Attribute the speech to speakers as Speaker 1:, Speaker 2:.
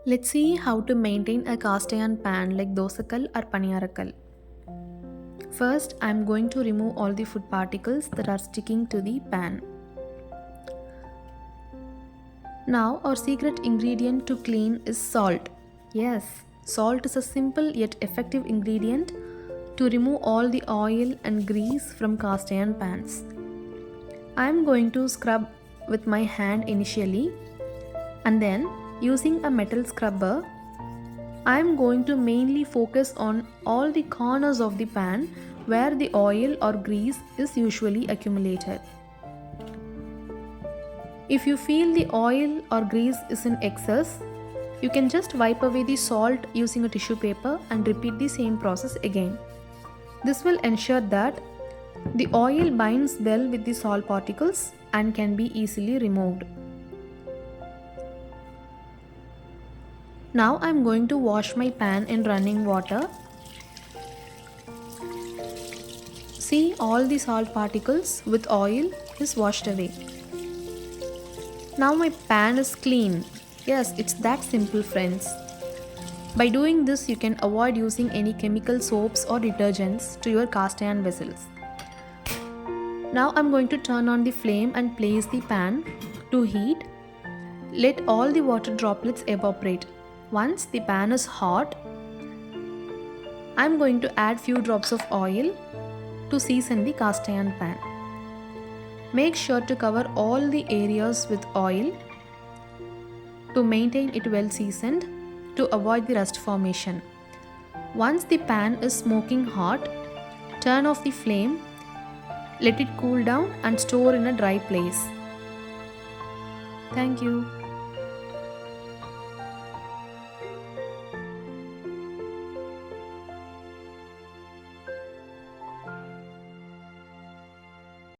Speaker 1: Let's see how to maintain a cast iron pan like dosakal or paniyarakal. First, I am going to remove all the food particles that are sticking to the pan. Now, our secret ingredient to clean is salt. Yes, salt is a simple yet effective ingredient to remove all the oil and grease from cast iron pans. I am going to scrub with my hand initially, and then using a metal scrubber I am going to mainly focus on all the corners of the pan where the oil or grease is usually accumulated. If you feel the oil or grease is in excess, you can just wipe away the salt using a tissue paper and repeat the same process again. This will ensure that the oil binds well with the salt particles and can be easily removed. Now I am going to wash my pan in running water. See, all the salt particles with oil is washed away. Now my pan is clean. Yes, it's that simple, friends. By doing this, you can avoid using any chemical soaps or detergents to your cast iron vessels. Now I'm going to turn on the flame and place the pan to heat. Let all the water droplets evaporate. Once the pan is hot, I'm going to add few drops of oil to season the cast iron pan. Make sure to cover all the areas with oil to maintain it well seasoned to avoid the rust formation. Once the pan is smoking hot, turn off the flame, let it cool down and store in a dry place. Thank you.